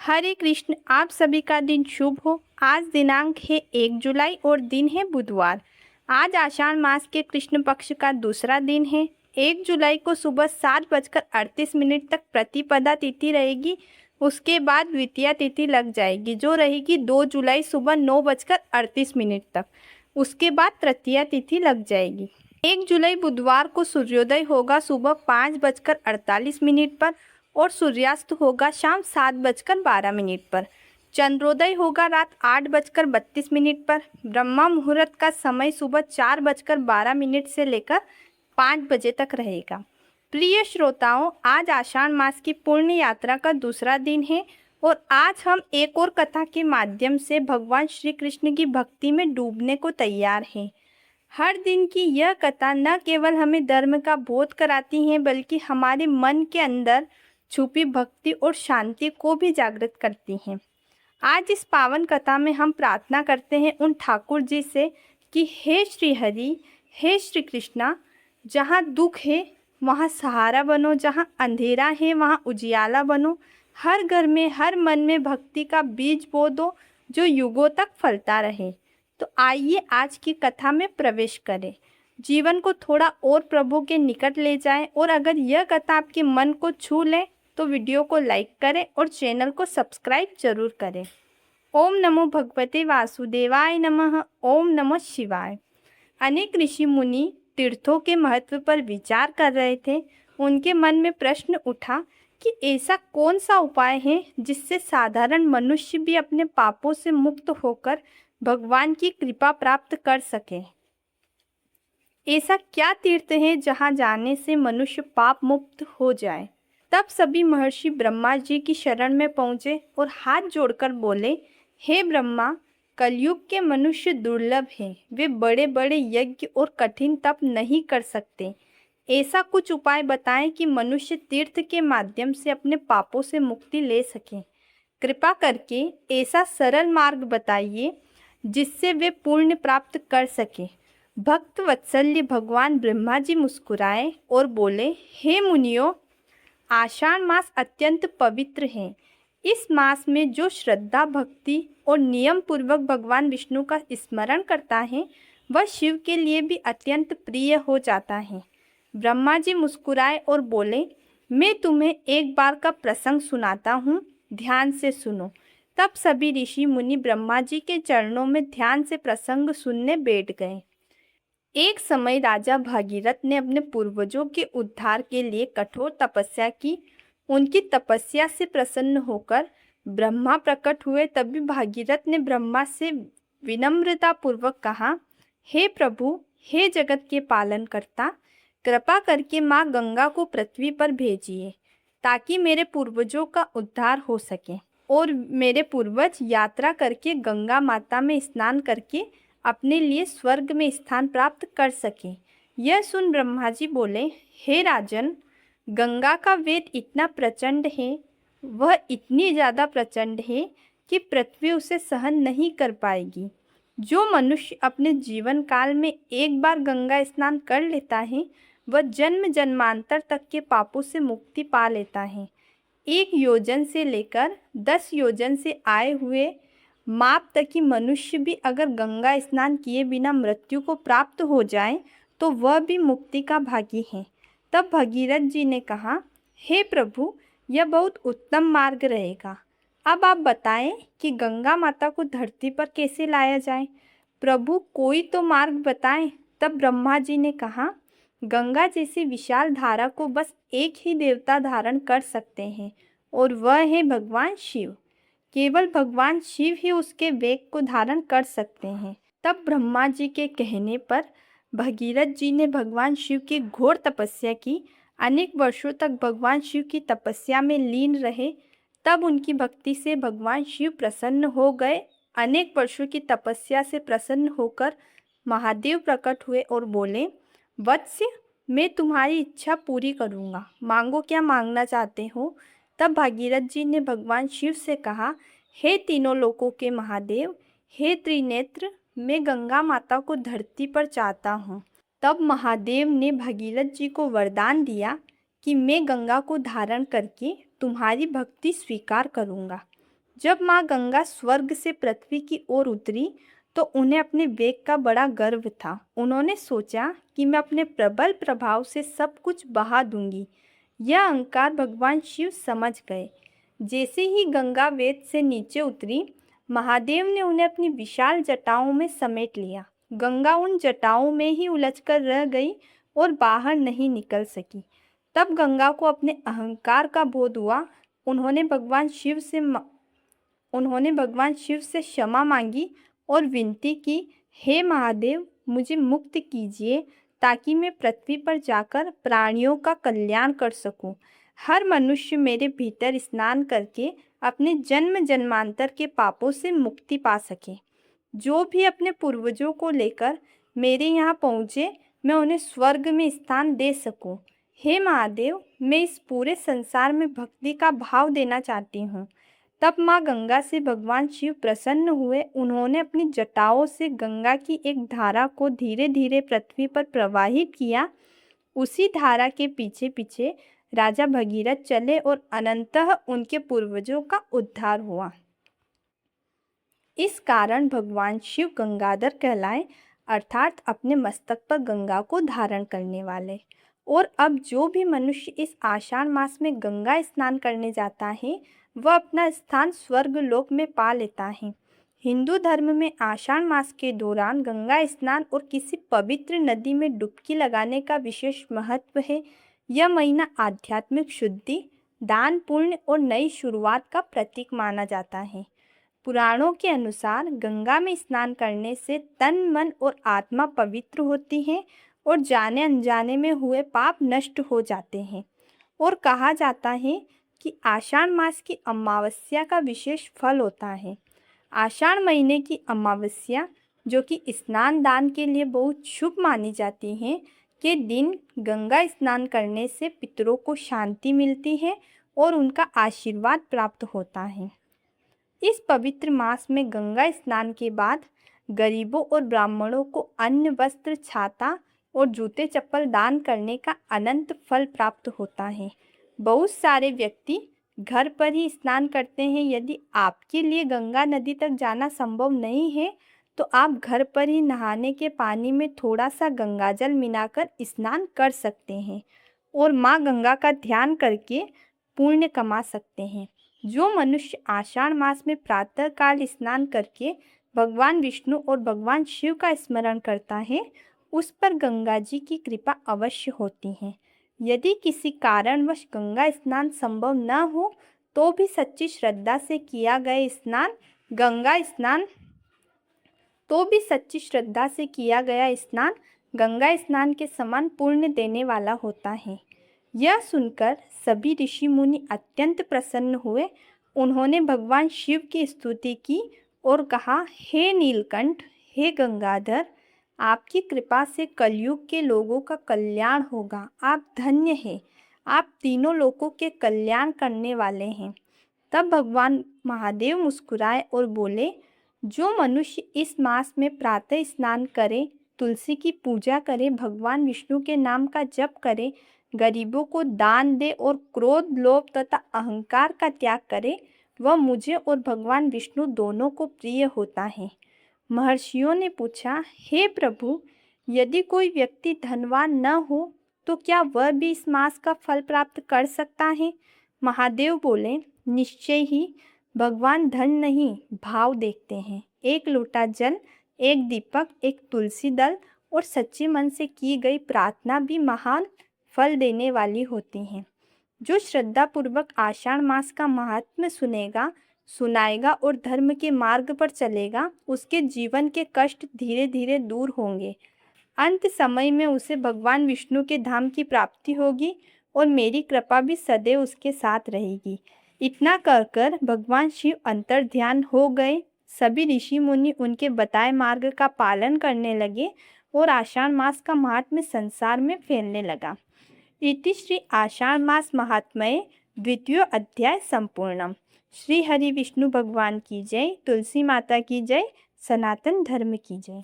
हरे कृष्ण। आप सभी का दिन शुभ हो। आज दिनांक है 1 जुलाई और दिन है बुधवार। आज आषाढ़ मास के कृष्ण पक्ष का दूसरा दिन है। 1 जुलाई को सुबह 7:38 तक प्रतिपदा तिथि रहेगी। उसके बाद द्वितीया तिथि लग जाएगी जो रहेगी 2 जुलाई सुबह 9:38 तक। उसके बाद तृतीया तिथि लग जाएगी। 1 जुलाई बुधवार को सूर्योदय होगा सुबह 5:48 पर और सूर्यास्त होगा शाम 7:12 पर। चंद्रोदय होगा रात 8:32 पर। ब्रह्मा मुहूर्त का समय सुबह 4:12 से लेकर 5 बजे तक रहेगा। प्रिय श्रोताओं, आज आषाढ़ मास की पूर्ण यात्रा का दूसरा दिन है और आज हम एक और कथा के माध्यम से भगवान श्री कृष्ण की भक्ति में डूबने को तैयार हैं। हर दिन की यह कथा न केवल हमें धर्म का बोध कराती है बल्कि हमारे मन के अंदर छुपी भक्ति और शांति को भी जागृत करती हैं। आज इस पावन कथा में हम प्रार्थना करते हैं उन ठाकुर जी से कि हे श्री हरि, हे श्री कृष्णा, जहाँ दुख है वहाँ सहारा बनो, जहाँ अंधेरा है वहाँ उजियाला बनो। हर घर में, हर मन में भक्ति का बीज बो दो जो युगों तक फलता रहे। तो आइए आज की कथा में प्रवेश करें, जीवन को थोड़ा और प्रभु के निकट ले जाएं। और अगर यह कथा आपके मन को छू ले तो वीडियो को लाइक करें और चैनल को सब्सक्राइब जरूर करें। ओम नमो भगवते वासुदेवाय नमः। ओम नमः शिवाय। अनेक ऋषि मुनि तीर्थों के महत्व पर विचार कर रहे थे। उनके मन में प्रश्न उठा कि ऐसा कौन सा उपाय है जिससे साधारण मनुष्य भी अपने पापों से मुक्त होकर भगवान की कृपा प्राप्त कर सके। ऐसा क्या तीर्थ है जहाँ जाने से मनुष्य पाप मुक्त हो जाए। तब सभी महर्षि ब्रह्मा जी की शरण में पहुँचे और हाथ जोड़कर बोले, हे ब्रह्मा, कलयुग के मनुष्य दुर्लभ हैं। वे बड़े बड़े यज्ञ और कठिन तप नहीं कर सकते। ऐसा कुछ उपाय बताएं कि मनुष्य तीर्थ के माध्यम से अपने पापों से मुक्ति ले सके। कृपा करके ऐसा सरल मार्ग बताइए जिससे वे पुण्य प्राप्त कर सके। भक्त वत्सल्य भगवान ब्रह्मा जी मुस्कुराए और बोले, हे मुनियों, आषाढ़ मास अत्यंत पवित्र है। इस मास में जो श्रद्धा, भक्ति और नियम पूर्वक भगवान विष्णु का स्मरण करता है वह शिव के लिए भी अत्यंत प्रिय हो जाता है। ब्रह्मा जी मुस्कुराए और बोले, मैं तुम्हें एक बार का प्रसंग सुनाता हूँ, ध्यान से सुनो। तब सभी ऋषि मुनि ब्रह्मा जी के चरणों में ध्यान से प्रसंग सुनने बैठ गए। एक समय राजा भागीरथ ने अपने पूर्वजों के उद्धार के लिए कठोर तपस्या की। उनकी तपस्या से प्रसन्न होकर ब्रह्मा प्रकट हुए। तभी भागीरथ ने ब्रह्मा से विनम्रता पूर्वक कहा, हे प्रभु, हे जगत के पालन करता, कृपा करके माँ गंगा को पृथ्वी पर भेजिए ताकि मेरे पूर्वजों का उद्धार हो सके और मेरे पूर्वज यात्रा करके गंगा माता में स्नान करके अपने लिए स्वर्ग में स्थान प्राप्त कर सके। यह सुन ब्रह्मा जी बोले, हे राजन, गंगा का वेग इतना प्रचंड है, वह इतनी ज़्यादा प्रचंड है कि पृथ्वी उसे सहन नहीं कर पाएगी। जो मनुष्य अपने जीवन काल में एक बार गंगा स्नान कर लेता है वह जन्म जन्मांतर तक के पापों से मुक्ति पा लेता है। 1 योजन से लेकर 10 योजन से आए हुए माप तक की मनुष्य भी अगर गंगा स्नान किए बिना मृत्यु को प्राप्त हो जाए तो वह भी मुक्ति का भागी है। तब भगीरथ जी ने कहा, हे प्रभु, यह बहुत उत्तम मार्ग रहेगा। अब आप बताएं कि गंगा माता को धरती पर कैसे लाया जाए। प्रभु, कोई तो मार्ग बताएं। तब ब्रह्मा जी ने कहा, गंगा जैसी विशाल धारा को बस एक ही देवता धारण कर सकते हैं और वह है भगवान शिव। केवल भगवान शिव ही उसके वेग को धारण कर सकते हैं। तब ब्रह्मा जी के कहने पर भगीरथ जी ने भगवान शिव की घोर तपस्या की। अनेक वर्षों तक भगवान शिव की तपस्या में लीन रहे। तब उनकी भक्ति से भगवान शिव प्रसन्न हो गए। अनेक वर्षों की तपस्या से प्रसन्न होकर महादेव प्रकट हुए और बोले, वत्स्य, मैं तुम्हारी इच्छा पूरी करूँगा, मांगो क्या मांगना चाहते हो। तब भागीरथ जी ने भगवान शिव से कहा, हे तीनों लोकों के महादेव, हे त्रिनेत्र, मैं गंगा माता को धरती पर चाहता हूँ। तब महादेव ने भागीरथ जी को वरदान दिया कि मैं गंगा को धारण करके तुम्हारी भक्ति स्वीकार करूँगा। जब माँ गंगा स्वर्ग से पृथ्वी की ओर उतरी तो उन्हें अपने वेग का बड़ा गर्व था। उन्होंने सोचा कि मैं अपने प्रबल प्रभाव से सब कुछ बहा दूंगी। यह अहंकार भगवान शिव समझ गए। जैसे ही गंगा वेद से नीचे उतरी, महादेव ने उन्हें अपनी विशाल जटाओं में समेट लिया। गंगा उन जटाओं में ही उलझकर रह गई और बाहर नहीं निकल सकी। तब गंगा को अपने अहंकार का बोध हुआ। उन्होंने भगवान शिव से उन्होंने भगवान शिव से क्षमा मांगी और विनती की, हे महादेव, मुझे मुक्त कीजिए ताकि मैं पृथ्वी पर जाकर प्राणियों का कल्याण कर सकूं। हर मनुष्य मेरे भीतर स्नान करके अपने जन्म जन्मांतर के पापों से मुक्ति पा सके। जो भी अपने पूर्वजों को लेकर मेरे यहाँ पहुँचे, मैं उन्हें स्वर्ग में स्थान दे सकूं। हे महादेव, मैं इस पूरे संसार में भक्ति का भाव देना चाहती हूँ। तब माँ गंगा से भगवान शिव प्रसन्न हुए। उन्होंने अपनी जटाओं से गंगा की एक धारा को धीरे धीरे पृथ्वी पर प्रवाहित किया। उसी धारा के पीछे पीछे राजा भगीरथ चले और अनंतः उनके पूर्वजों का उद्धार हुआ। इस कारण भगवान शिव गंगाधर कहलाए, अर्थात अपने मस्तक पर गंगा को धारण करने वाले। और अब जो भी मनुष्य इस आषाढ़ मास में गंगा स्नान करने जाता है, वह अपना स्थान स्वर्ग लोक में पा लेता है। हिंदू धर्म में आषाढ़ मास के दौरान गंगा स्नान और किसी पवित्र नदी में डुबकी लगाने का विशेष महत्व है। यह महीना आध्यात्मिक शुद्धि, दान, पुण्य और नई शुरुआत का प्रतीक माना जाता है। पुराणों के अनुसार गंगा में स्नान करने से तन, मन और आत्मा पवित्र होती है और जाने अनजाने में हुए पाप नष्ट हो जाते हैं। और कहा जाता है कि आषाढ़ मास की अमावस्या का विशेष फल होता है। आषाढ़ महीने की अमावस्या, जो कि स्नान दान के लिए बहुत शुभ मानी जाती है, के दिन गंगा स्नान करने से पितरों को शांति मिलती है और उनका आशीर्वाद प्राप्त होता है। इस पवित्र मास में गंगा स्नान के बाद गरीबों और ब्राह्मणों को अन्न, वस्त्र, छाता और जूते चप्पल दान करने का अनंत फल प्राप्त होता है। बहुत सारे व्यक्ति घर पर ही स्नान करते हैं। यदि आपके लिए गंगा नदी तक जाना संभव नहीं है, तो आप घर पर ही नहाने के पानी में थोड़ा सा गंगाजल मिलाकर स्नान कर सकते हैं और माँ गंगा का ध्यान करके पुण्य कमा सकते हैं। जो मनुष्य आषाढ़ मास में प्रातःकाल स्नान करके भगवान विष्णु और भगवान शिव का स्मरण करता है, उस पर गंगा जी की कृपा अवश्य होती है। यदि किसी कारणवश गंगा स्नान संभव न हो, तो भी सच्ची श्रद्धा से किया गया स्नान गंगा स्नान के समान पुण्य देने वाला होता है। यह सुनकर सभी ऋषि मुनि अत्यंत प्रसन्न हुए। उन्होंने भगवान शिव की स्तुति की और कहा, हे नीलकंठ, हे गंगाधर, आपकी कृपा से कलयुग के लोगों का कल्याण होगा। आप धन्य हैं, आप तीनों लोकों के कल्याण करने वाले हैं। तब भगवान महादेव मुस्कुराए और बोले, जो मनुष्य इस मास में प्रातः स्नान करे, तुलसी की पूजा करे, भगवान विष्णु के नाम का जप करे, गरीबों को दान दे और क्रोध, लोभ तथा अहंकार का त्याग करे, वह मुझे और भगवान विष्णु दोनों को प्रिय होता है। महर्षियों ने पूछा, हे प्रभु, यदि कोई व्यक्ति धनवान न हो तो क्या वह भी इस मास का फल प्राप्त कर सकता है? महादेव बोले, निश्चय ही। भगवान धन नहीं, भाव देखते हैं। एक लोटा जल, एक दीपक, एक तुलसी दल और सच्चे मन से की गई प्रार्थना भी महान फल देने वाली होती हैं। जो श्रद्धापूर्वक आषाढ़ मास का महात्म्य सुनाएगा और धर्म के मार्ग पर चलेगा, उसके जीवन के कष्ट धीरे धीरे दूर होंगे। अंत समय में उसे भगवान विष्णु के धाम की प्राप्ति होगी और मेरी कृपा भी सदैव उसके साथ रहेगी। इतना कहकर भगवान शिव अंतर्ध्यान हो गए। सभी ऋषि मुनि उनके बताए मार्ग का पालन करने लगे और आषाढ़ मास का महात्म्य संसार में फैलने लगा। इति श्री आषाढ़ मास महात्म्य द्वितीय अध्याय संपूर्णम। श्री हरि विष्णु भगवान की जय, तुलसी माता की जय, सनातन धर्म की जय।